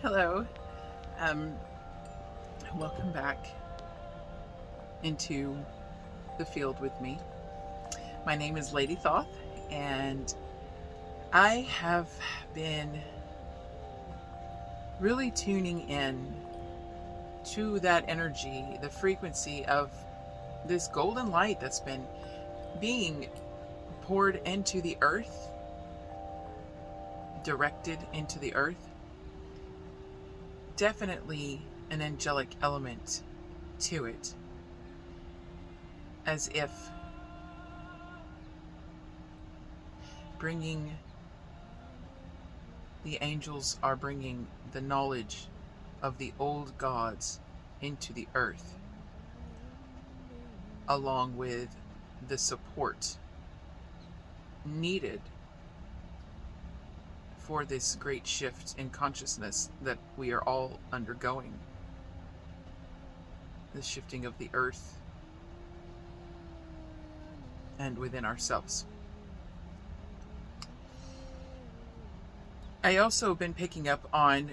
Hello. Um, Welcome back into the field with me. My name is Lady Thoth, and I have been really tuning in to that energy, the frequency of this golden light that's been being poured into the earth, directed into the earth. Definitely an angelic element to it, as if bringing the angels are bringing the knowledge of the old gods into the earth, along with the support needed for this great shift in consciousness that we are all undergoing. The shifting of the earth and within ourselves. I also have been picking up on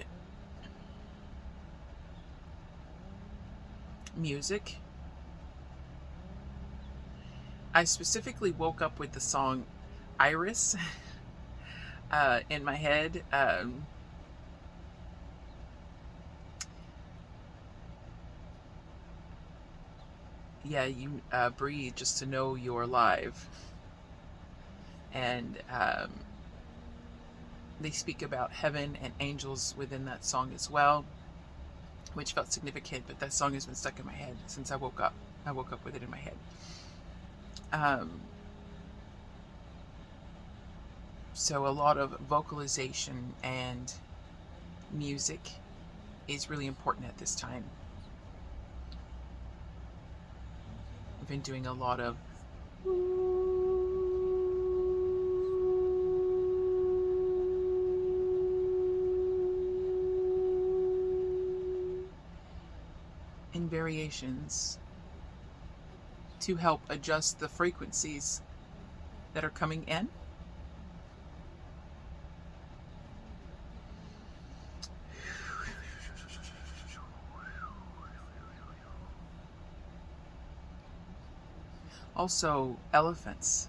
music. I specifically woke up with the song Iris in my head. You breathe just to know you're alive. And they speak about heaven and angels within that song as well, which felt significant, but that song has been stuck in my head since I woke up. I woke up with it in my head. So a lot of vocalization and music is really important at this time. I've been doing a lot of in variations to help adjust the frequencies that are coming in. Also, elephants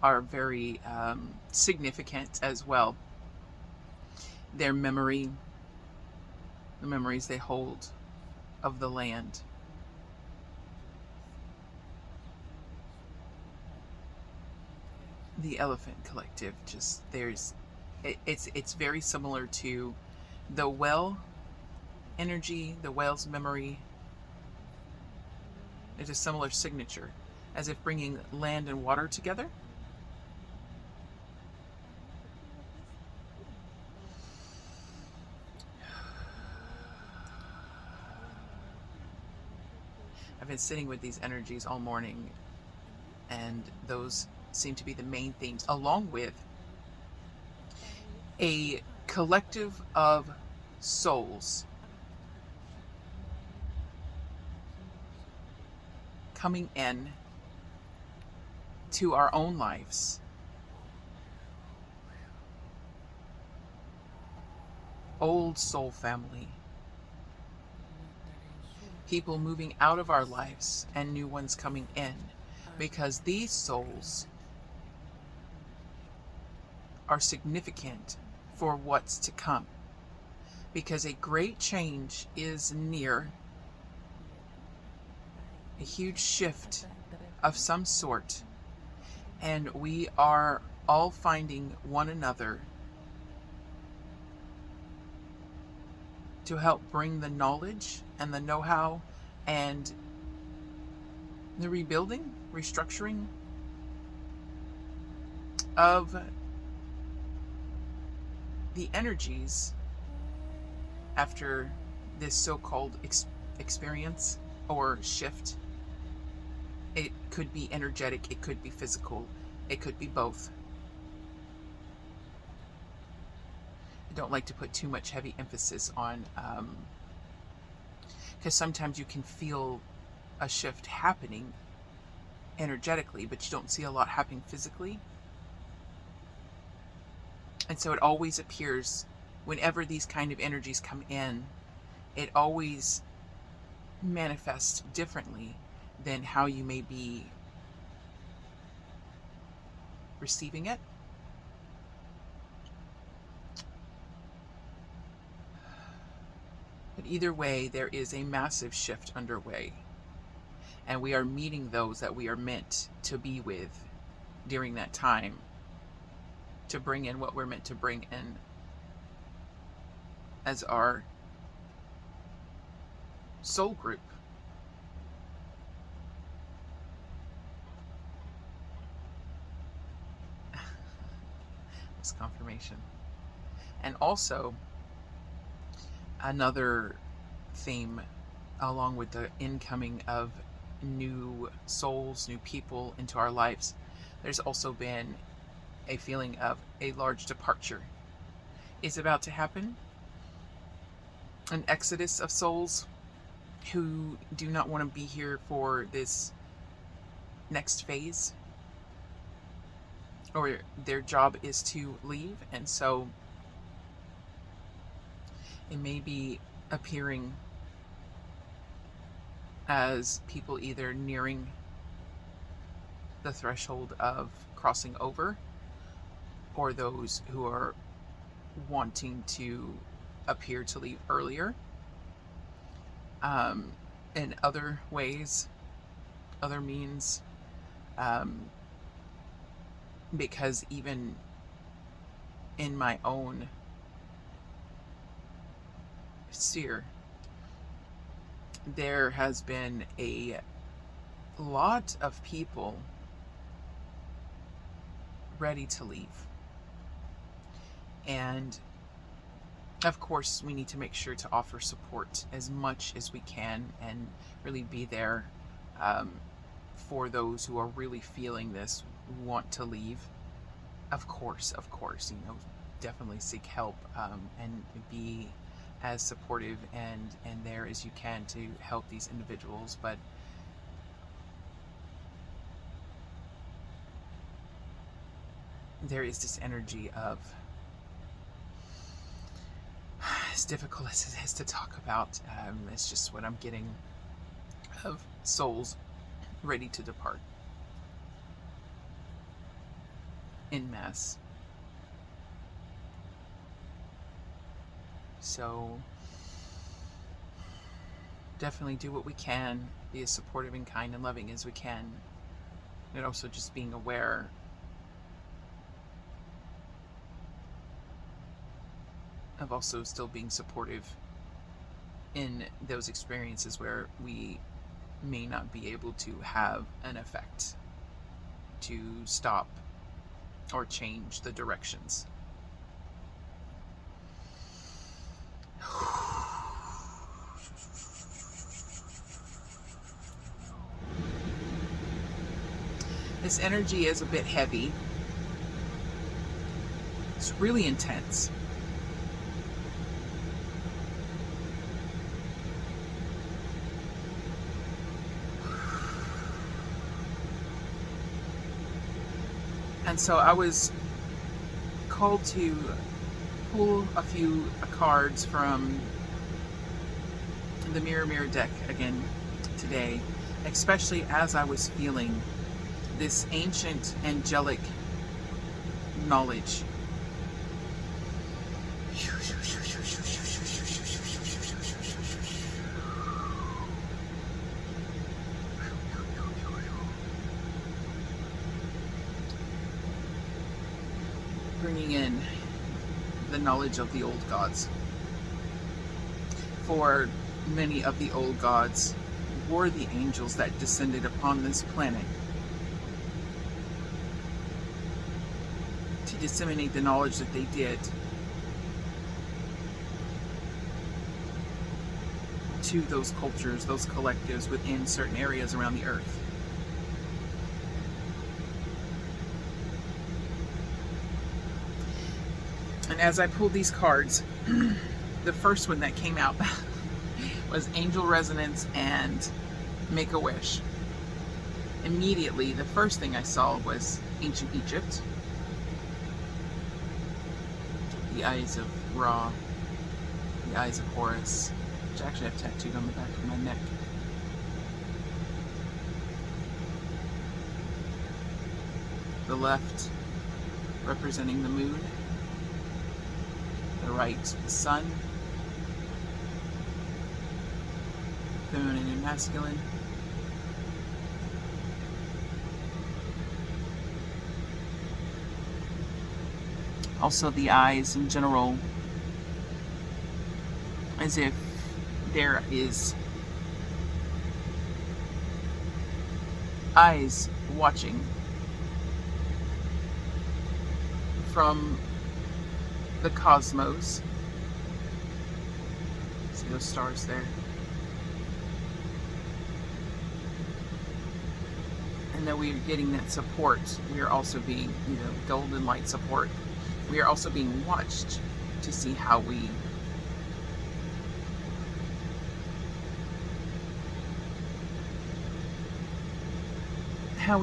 are very significant as well. Their memory, the memories they hold of the land. The Elephant Collective, it's very similar to the whale energy, the whale's memory. It's a similar signature, as if bringing land and water together. I've been sitting with these energies all morning, and those seem to be the main themes, along with a collective of souls coming in to our own lives. Old soul family. People moving out of our lives and new ones coming in, because these souls are significant for what's to come, because a great change is near, a huge shift of some sort, and we are all finding one another to help bring the knowledge and the know-how and the rebuilding, restructuring of the energies after this so-called experience or shift. It could be energetic, it could be physical, it could be both. I don't like to put too much heavy emphasis on, because sometimes you can feel a shift happening energetically, but you don't see a lot happening physically. And so it always appears whenever these kind of energies come in, it always manifests differently than how you may be receiving it. But either way, there is a massive shift underway, and we are meeting those that we are meant to be with during that time, to bring in what we're meant to bring in as our soul group. This confirmation. And also, another theme, along with the incoming of new souls, new people into our lives, there's also been a feeling of a large departure is about to happen. An exodus of souls who do not want to be here for this next phase, or their job is to leave, and so it may be appearing as people either nearing the threshold of crossing over, or those who are wanting to appear to leave earlier. In other ways, other means, because even in my own sphere, there has been a lot of people ready to leave. And of course, we need to make sure to offer support as much as we can and really be there for those who are really feeling this, want to leave. Of course, definitely seek help and be as supportive and there as you can to help these individuals. But there is this energy of, as difficult as it is to talk about, it's just what I'm getting, of souls ready to depart en masse. So definitely do what we can, be as supportive and kind and loving as we can, and also just being aware of also still being supportive in those experiences where we may not be able to have an effect to stop or change the directions. This energy is a bit heavy. It's really intense. And so I was called to pull a few cards from the Mirror Mirror deck again today, especially as I was feeling this ancient angelic knowledge. Bringing in the knowledge of the old gods. For many of the old gods were the angels that descended upon this planet to disseminate the knowledge that they did to those cultures, those collectives within certain areas around the earth. And as I pulled these cards, the first one that came out was Angel Resonance and Make a Wish. Immediately, the first thing I saw was Ancient Egypt. The eyes of Ra, the eyes of Horus, which I actually have tattooed on the back of my neck. The left representing the moon, the right the sun, feminine and masculine. Also the eyes in general, as if there is eyes watching from the cosmos. See those stars there? And that we are getting that support. We are also being, golden light support. We are also being watched to see how we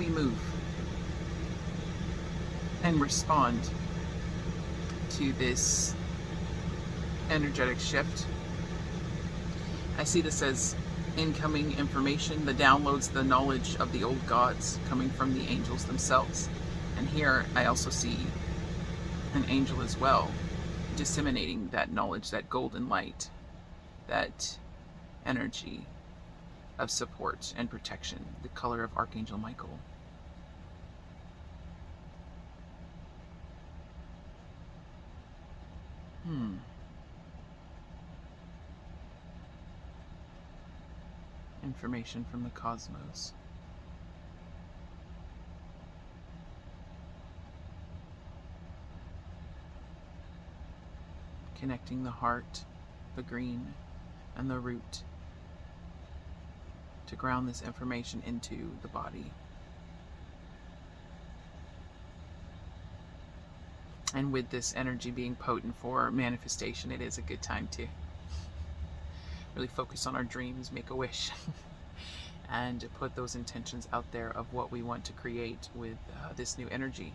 move and respond to this energetic shift. I see this as incoming information, the downloads, the knowledge of the old gods coming from the angels themselves. And here I also see an angel as well, disseminating that knowledge, that golden light, that energy of support and protection, the color of Archangel Michael. Information from the cosmos. Connecting the heart, the green, and the root to ground this information into the body. And with this energy being potent for manifestation, it is a good time to really focus on our dreams, make a wish, and put those intentions out there of what we want to create with this new energy,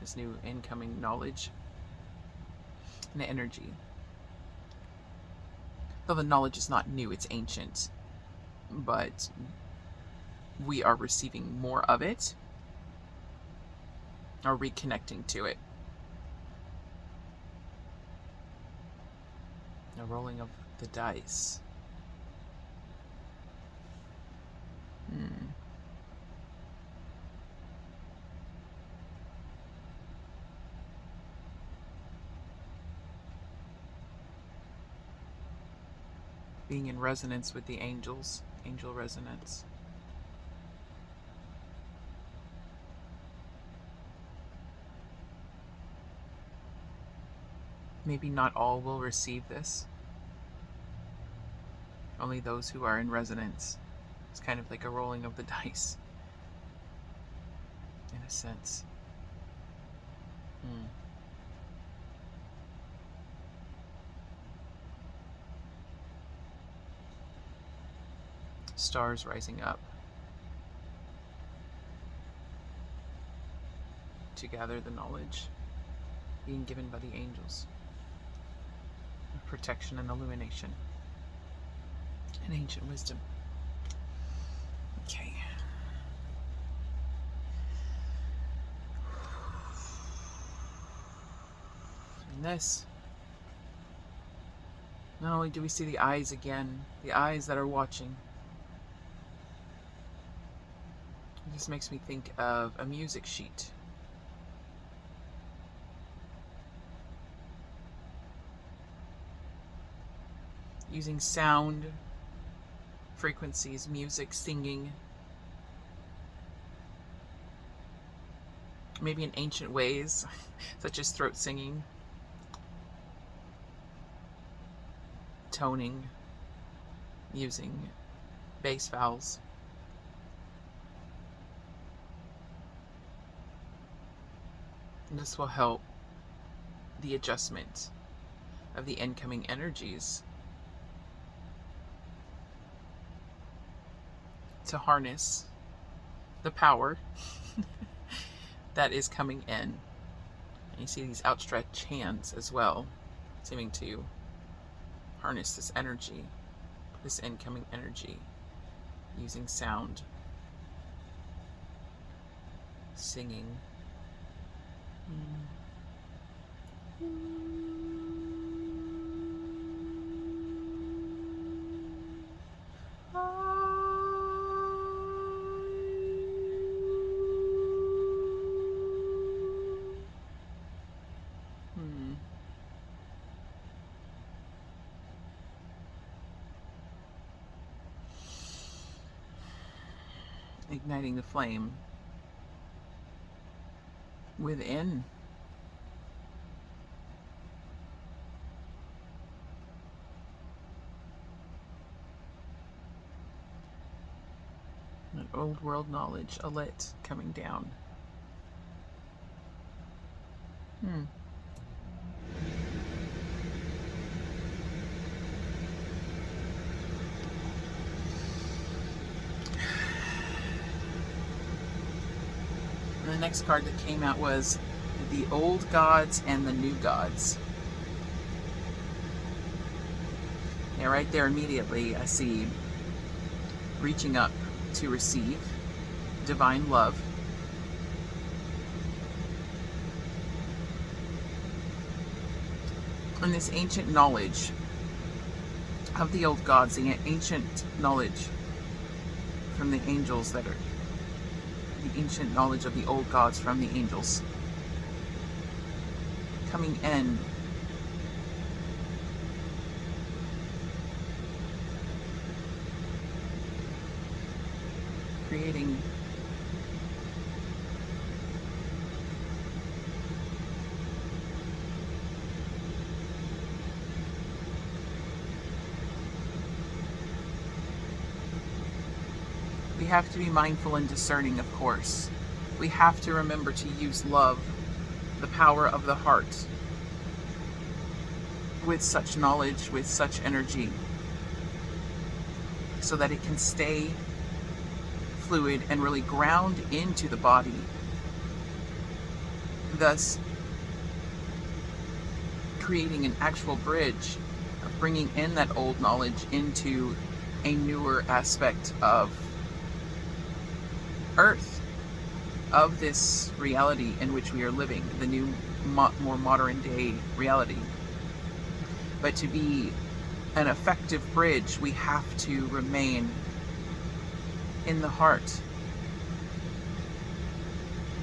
this new incoming knowledge and energy. Though the knowledge is not new, it's ancient, but we are receiving more of it, or reconnecting to it. A rolling of the dice. Being in resonance with the angels, angel resonance. Maybe not all will receive this. Only those who are in resonance. It's kind of like a rolling of the dice, in a sense. Stars rising up to gather the knowledge being given by the angels of protection and illumination and ancient wisdom. Okay. And this, not only do we see the eyes again, the eyes that are watching, it just makes me think of a music sheet. Using sound, frequencies, music, singing. Maybe in ancient ways, such as throat singing, toning, using bass vowels. And this will help the adjustment of the incoming energies to harness the power that is coming in. And you see these outstretched hands as well, seeming to harness this energy, this incoming energy, using sound, singing. Igniting the flame within. An old world knowledge, a lit coming down. And the next card that came out was the old gods and the new gods. And right there immediately I see reaching up to receive divine love. And this ancient knowledge of the old gods, the ancient knowledge from the angels that are the ancient knowledge of the old gods from the angels coming in, creating we have to be mindful and discerning, of course. We have to remember to use love, the power of the heart, with such knowledge, with such energy, so that it can stay fluid and really ground into the body, thus creating an actual bridge of bringing in that old knowledge into a newer aspect of Earth, of this reality in which we are living, the new, more modern day reality. But to be an effective bridge, we have to remain in the heart.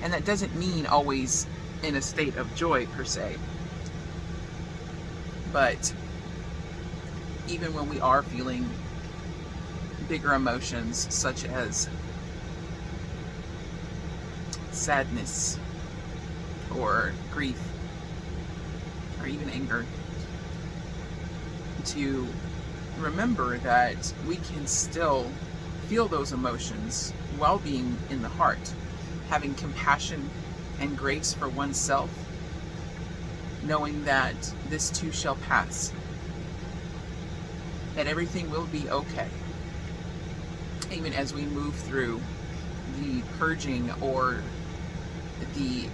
And that doesn't mean always in a state of joy per se. But even when we are feeling bigger emotions such as sadness or grief or even anger, to remember that we can still feel those emotions while being in the heart, having compassion and grace for oneself, knowing that this too shall pass, that everything will be okay, even as we move through the purging or the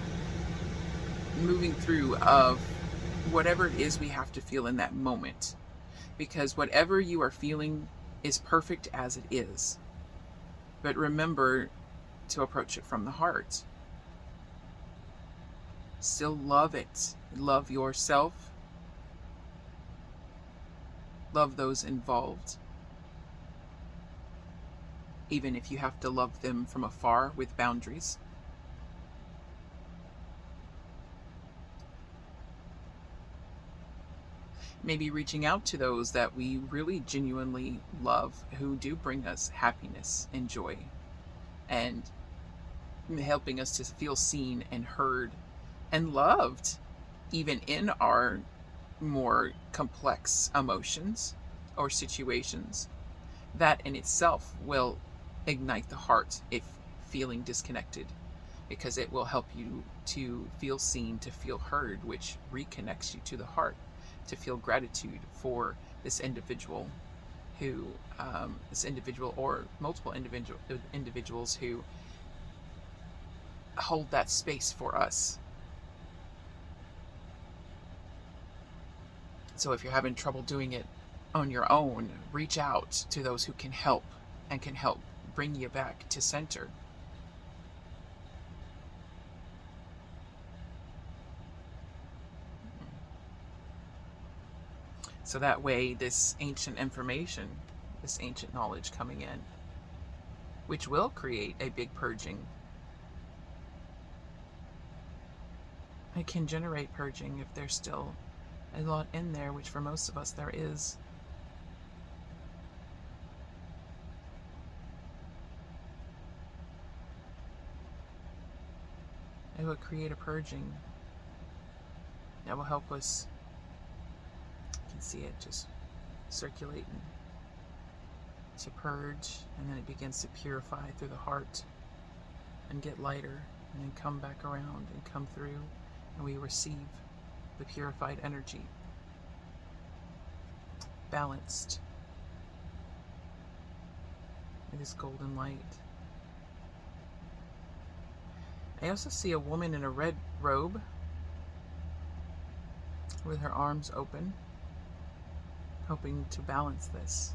moving through of whatever it is we have to feel in that moment. Because whatever you are feeling is perfect as it is. But remember to approach it from the heart. Still love it. Love yourself. Love those involved. Even if you have to love them from afar with boundaries. Maybe reaching out to those that we really genuinely love, who do bring us happiness and joy, and helping us to feel seen and heard and loved, even in our more complex emotions or situations. That in itself will ignite the heart if feeling disconnected, because it will help you to feel seen, to feel heard, which reconnects you to the heart, to feel gratitude for this individual who, this individual or multiple individuals who hold that space for us. So if you're having trouble doing it on your own, reach out to those who can help and can help bring you back to center. So that way, this ancient information, this ancient knowledge coming in, which will create a big purging, it can generate purging if there's still a lot in there, which for most of us there is. It will create a purging that will help us. You can see it just circulating to purge, and then it begins to purify through the heart and get lighter, and then come back around and come through, and we receive the purified energy, balanced with this golden light. I also see a woman in a red robe with her arms open, hoping to balance this.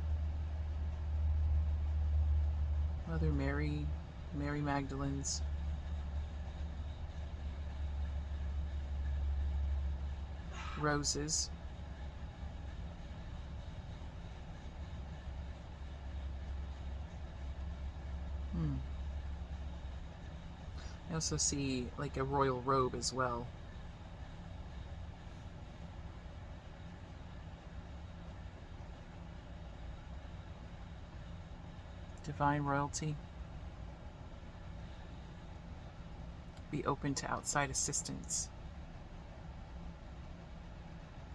Mother Mary, Mary Magdalene's roses. I also see like a royal robe as well. Divine royalty. Be open to outside assistance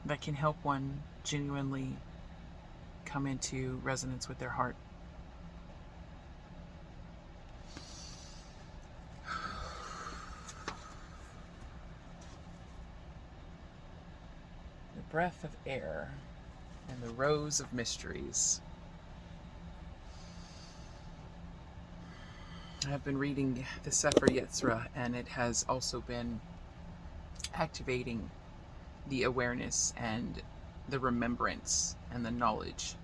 that can help one genuinely come into resonance with their heart. The breath of air and the rose of mysteries. I've been reading the Sefer Yetzirah, and it has also been activating the awareness and the remembrance and the knowledge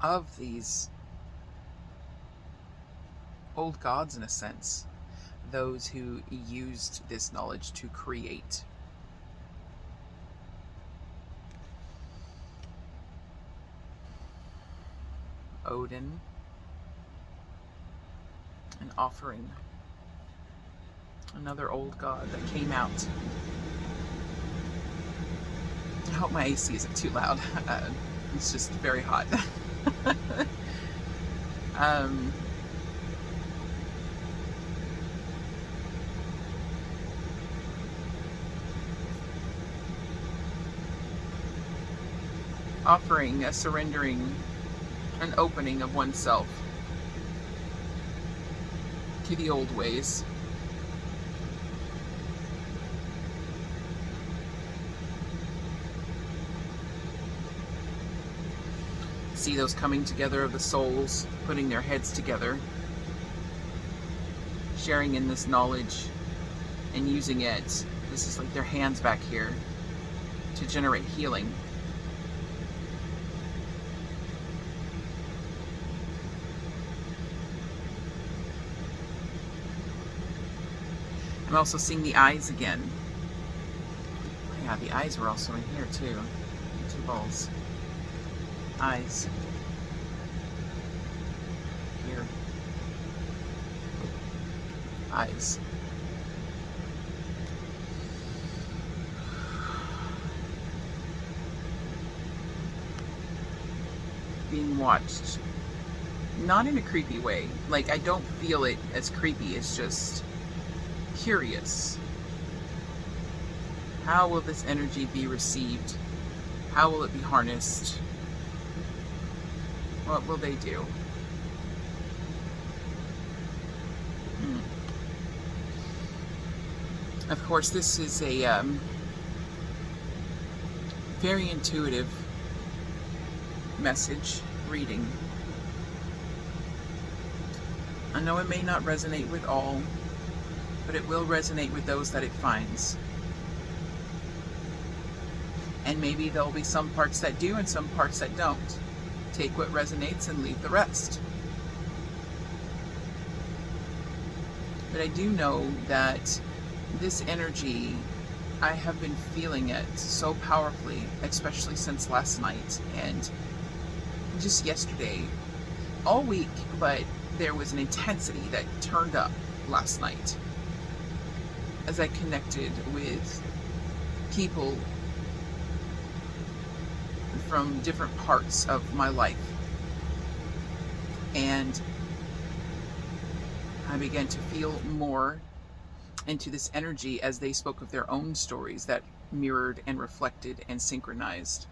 of these old gods, in a sense, those who used this knowledge to create. Odin, an offering, another old god that came out. I hope my AC isn't too loud. It's just very hot. Offering, a surrendering, an opening of oneself to the old ways. See those coming together of the souls, putting their heads together, sharing in this knowledge and using it. This is like their hands back here to generate healing. I'm also seeing the eyes again. Yeah, the eyes were also in here too. Two balls. Eyes. Here. Eyes. Being watched. Not in a creepy way. Like, I don't feel it as creepy. It's just curious. How will this energy be received? How will it be harnessed? What will they do? Of course, this is a very intuitive message reading. I know it may not resonate with all, but it will resonate with those that it finds. And maybe there'll be some parts that do and some parts that don't. Take what resonates and leave the rest. But I do know that this energy, I have been feeling it so powerfully, especially since last night and just yesterday, all week, but there was an intensity that turned up last night as I connected with people from different parts of my life. And I began to feel more into this energy as they spoke of their own stories that mirrored and reflected and synchronized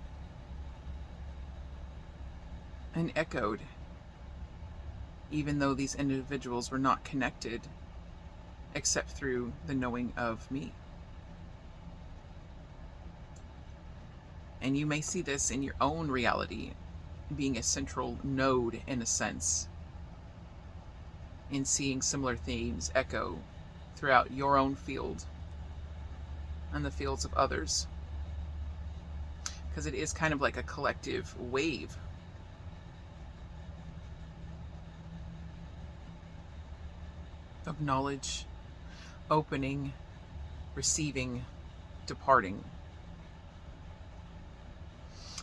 and echoed, even though these individuals were not connected except through the knowing of me. And you may see this in your own reality, being a central node in a sense, in seeing similar themes echo throughout your own field and the fields of others. Because it is kind of like a collective wave. Of knowledge, opening, receiving, departing.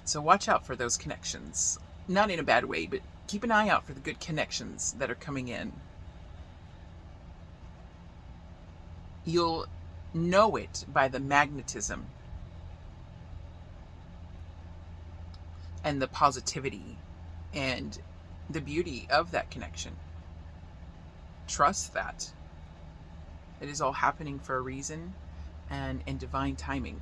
So watch out for those connections. Not in a bad way, but keep an eye out for the good connections that are coming in. You'll know it by the magnetism and the positivity and the beauty of that connection. Trust that. It is all happening for a reason and in divine timing.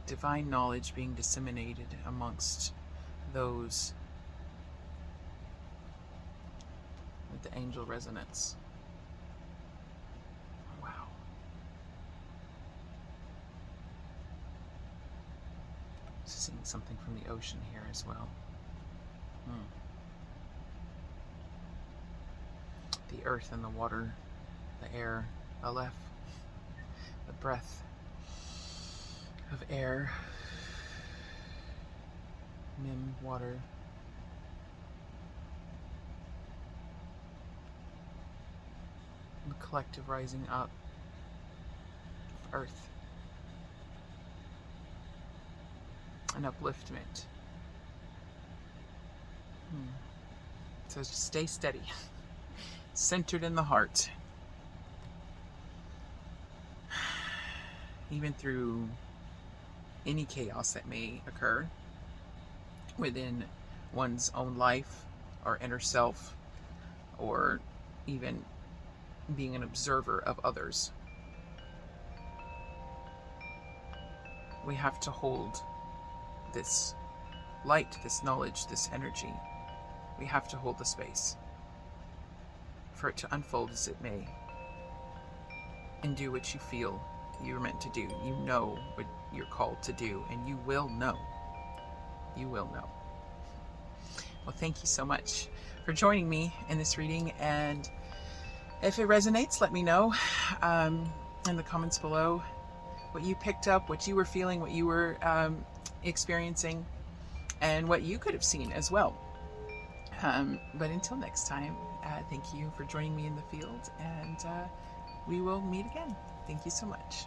Divine knowledge being disseminated amongst those with the angel resonance. Wow. Seeing something from the ocean here as well. The earth and the water, the air, Aleph, the breath of air, Mim, water, the collective rising up of earth, an upliftment. So just stay steady, centered in the heart, even through any chaos that may occur within one's own life or inner self, or even being an observer of others. We have to hold this light, this knowledge, this energy. We have to hold the space for it to unfold as it may, and do what you feel you're meant to do. You know what you're called to do, and you will know. You will know. Well, thank you so much for joining me in this reading, and if it resonates, let me know in the comments below what you picked up, what you were feeling, what you were experiencing, and what you could have seen as well. But until next time, thank you for joining me in the field, and we will meet again. Thank you so much.